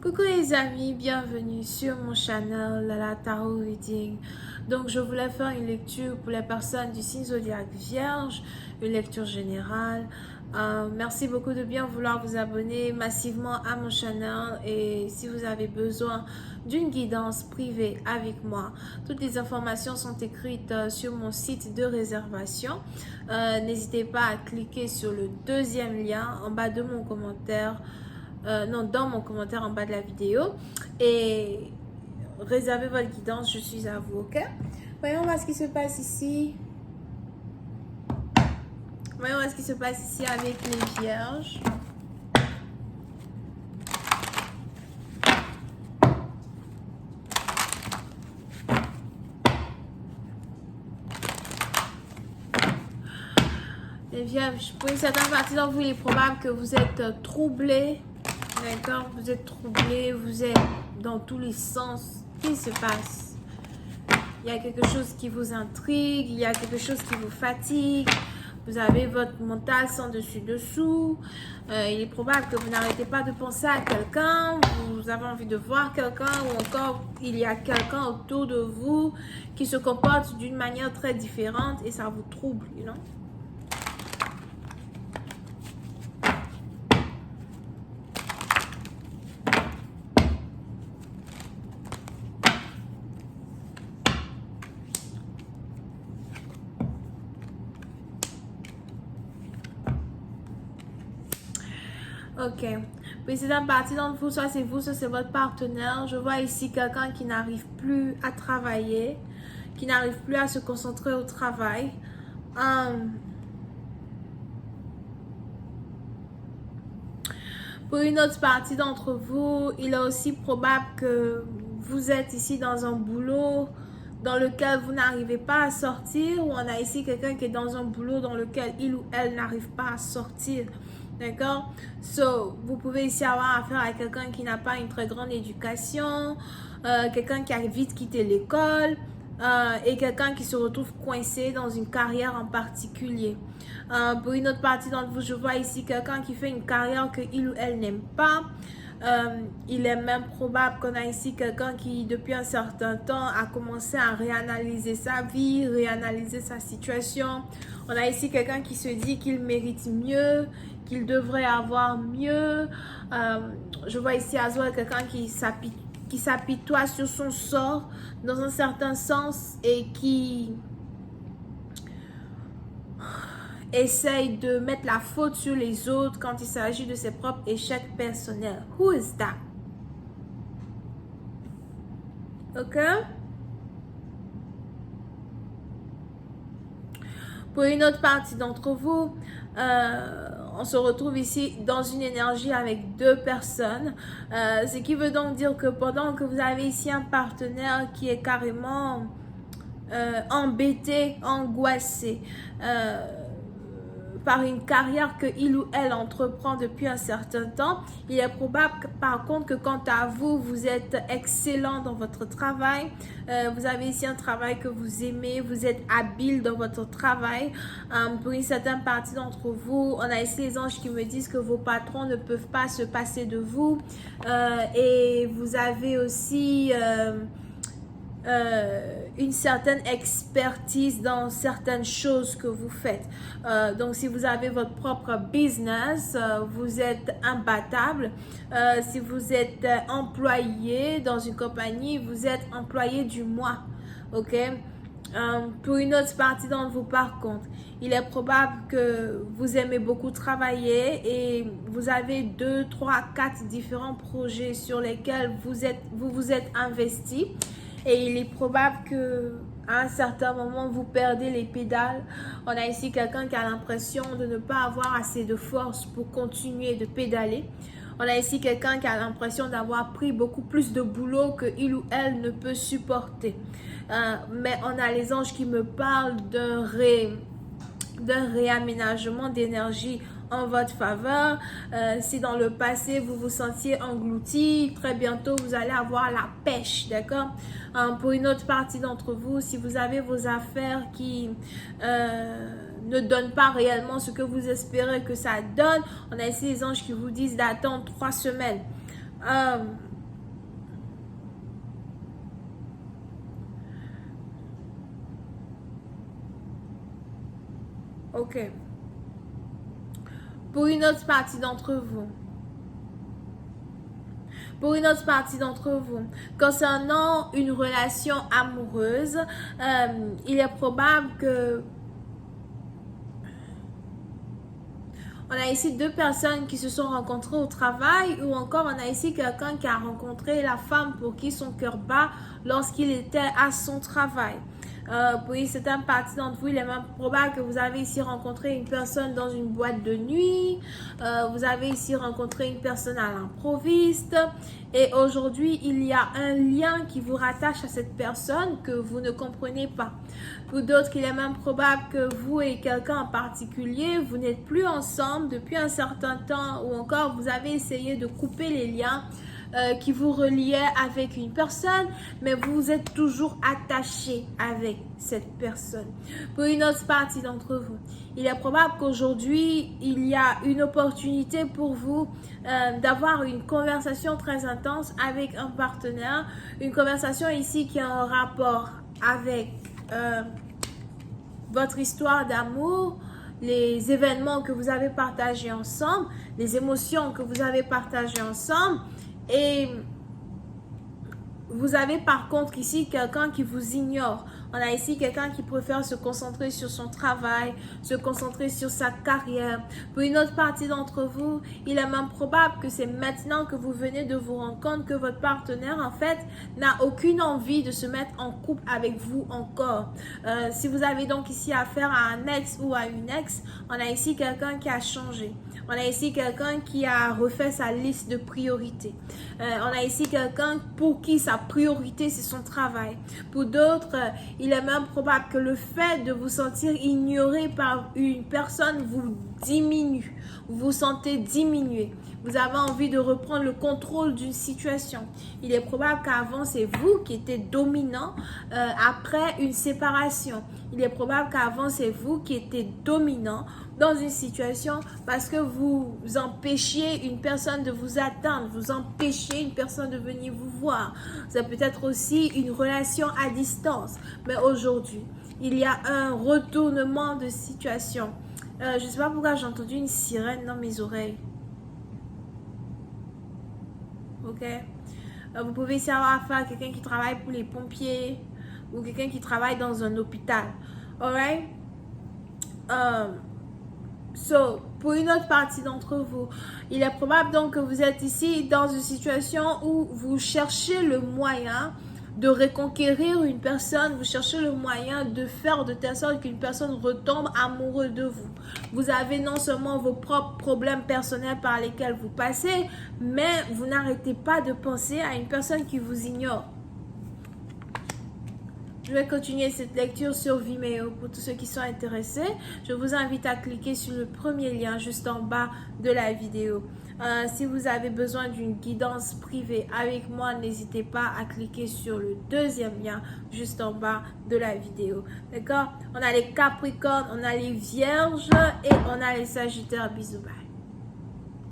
Coucou les amis, bienvenue sur mon channel Lala Tarot Reading. Donc je voulais faire une lecture pour les personnes du signe zodiaque Vierge, une lecture générale. Merci beaucoup de bien vouloir vous abonner massivement à mon channel et si vous avez besoin d'une guidance privée avec moi, toutes les informations sont écrites sur mon site de réservation. N'hésitez pas à cliquer sur le deuxième lien en bas de mon commentaire. Dans mon commentaire en bas de la vidéo et réservez votre guidance, je suis à vous, ok? Voyons voir ce qui se passe ici. Voyons voir ce qui se passe ici avec les vierges. Les vierges, pour une certaine partie d'entre vous, il est probable que vous êtes troublés. D'accord, vous êtes troublé, vous êtes dans tous les sens. Qu'est-ce qui se passe? Il y a quelque chose qui vous intrigue, il y a quelque chose qui vous fatigue. Vous avez votre mental sans dessus-dessous. Il est probable que vous n'arrêtez pas de penser à quelqu'un. Vous avez envie de voir quelqu'un ou encore il y a quelqu'un autour de vous qui se comporte d'une manière très différente et ça vous trouble, you know? Ok. Puis c'est une partie d'entre vous, soit c'est vous, soit c'est votre partenaire. Je vois ici quelqu'un qui n'arrive plus à travailler, qui n'arrive plus à se concentrer au travail. Pour une autre partie d'entre vous, il est aussi probable que vous êtes ici dans un boulot dans lequel vous n'arrivez pas à sortir, ou on a ici quelqu'un qui est dans un boulot dans lequel il ou elle n'arrive pas à sortir. D'accord? So, vous pouvez ici avoir affaire à quelqu'un qui n'a pas une très grande éducation, quelqu'un qui a vite quitté l'école et quelqu'un qui se retrouve coincé dans une carrière en particulier. Pour une autre partie d'entre vous, je vois ici quelqu'un qui fait une carrière que il ou elle n'aime pas. Il est même probable qu'on a ici quelqu'un qui, depuis un certain temps, a commencé à réanalyser sa vie, réanalyser sa situation. On a ici quelqu'un qui se dit qu'il mérite mieux, qu'il devrait avoir mieux. Je vois ici à Zoé quelqu'un qui s'apitoie sur son sort dans un certain sens et qui essaye de mettre la faute sur les autres quand il s'agit de ses propres échecs personnels. Who is that? Ok? Pour une autre partie d'entre vous, on se retrouve ici dans une énergie avec deux personnes. Ce qui veut donc dire que pendant que vous avez ici un partenaire qui est carrément embêté, angoissé, par une carrière que il ou elle entreprend depuis un certain temps, il est probable par contre que quant à vous, vous êtes excellent dans votre travail, vous avez ici un travail que vous aimez, vous êtes habile dans votre travail. Pour une certaine partie d'entre vous, on a ici les anges qui me disent que vos patrons ne peuvent pas se passer de vous et vous avez aussi une certaine expertise dans certaines choses que vous faites. Donc, si vous avez votre propre business, vous êtes imbattable. Si vous êtes employé dans une compagnie, vous êtes employé du mois. Ok? Pour une autre partie d'entre vous, par contre, il est probable que vous aimez beaucoup travailler et vous avez 2, 3, 4 différents projets sur lesquels vous vous êtes investi. Et il est probable que à un certain moment, vous perdez les pédales. On a ici quelqu'un qui a l'impression de ne pas avoir assez de force pour continuer de pédaler. On a ici quelqu'un qui a l'impression d'avoir pris beaucoup plus de boulot que il ou elle ne peut supporter. Mais on a les anges qui me parlent d'un réaménagement d'énergie en votre faveur. Si dans le passé vous vous sentiez englouti, très bientôt vous allez avoir la pêche, d'accord? Pour une autre partie d'entre vous, si vous avez vos affaires qui ne donnent pas réellement ce que vous espérez que ça donne, on a ici les anges qui vous disent d'attendre 3 semaines. Ok. Pour une autre partie d'entre vous. Pour une autre partie d'entre vous, concernant une relation amoureuse, il est probable que on a ici deux personnes qui se sont rencontrées au travail, ou encore on a ici quelqu'un qui a rencontré la femme pour qui son cœur bat lorsqu'il était à son travail. Pour une certaine partie d'entre vous, il est même probable que vous avez ici rencontré une personne dans une boîte de nuit. Vous avez ici rencontré une personne à l'improviste. Et aujourd'hui, il y a un lien qui vous rattache à cette personne que vous ne comprenez pas. Pour d'autres, il est même probable que vous et quelqu'un en particulier, vous n'êtes plus ensemble depuis un certain temps, ou encore vous avez essayé de couper les liens qui vous reliait avec une personne, mais vous êtes toujours attaché avec cette personne. Pour une autre partie d'entre vous, il est probable qu'aujourd'hui, il y a une opportunité pour vous d'avoir une conversation très intense avec un partenaire, une conversation ici qui a un rapport avec votre histoire d'amour, les événements que vous avez partagés ensemble, les émotions que vous avez partagées ensemble. Et vous avez par contre ici quelqu'un qui vous ignore. On a ici quelqu'un qui préfère se concentrer sur son travail, se concentrer sur sa carrière. Pour une autre partie d'entre vous, il est même probable que c'est maintenant que vous venez de vous rendre compte que votre partenaire, en fait, n'a aucune envie de se mettre en couple avec vous encore. Si vous avez donc ici affaire à un ex ou à une ex, on a ici quelqu'un qui a changé. On a ici quelqu'un qui a refait sa liste de priorités. On a ici quelqu'un pour qui sa priorité, c'est son travail. Pour d'autres, il est même probable que le fait de vous sentir ignoré par une personne vous diminue. Vous vous sentez diminué. Vous avez envie de reprendre le contrôle d'une situation. Il est probable qu'avant, c'est vous qui étiez dominant après une séparation. Il est probable qu'avant, c'est vous qui étiez dominant dans une situation parce que vous empêchiez une personne de vous atteindre, vous empêchiez une personne de venir vous voir. Ça peut être aussi une relation à distance. Mais aujourd'hui, il y a un retournement de situation. Je ne sais pas pourquoi j'ai entendu une sirène dans mes oreilles. Ok? Vous pouvez ici avoir affaire à quelqu'un qui travaille pour les pompiers ou quelqu'un qui travaille dans un hôpital. Alright? Pour une autre partie d'entre vous, il est probable donc que vous êtes ici dans une situation où vous cherchez le moyen de reconquérir une personne, vous cherchez le moyen de faire de telle sorte qu'une personne retombe amoureuse de vous. Vous avez non seulement vos propres problèmes personnels par lesquels vous passez, mais vous n'arrêtez pas de penser à une personne qui vous ignore. Je vais continuer cette lecture sur Vimeo pour tous ceux qui sont intéressés. Je vous invite à cliquer sur le premier lien juste en bas de la vidéo. Si vous avez besoin d'une guidance privée avec moi, n'hésitez pas à cliquer sur le deuxième lien juste en bas de la vidéo. D'accord? On a les Capricornes, on a les Vierges et on a les Sagittaires. Bisous, bye.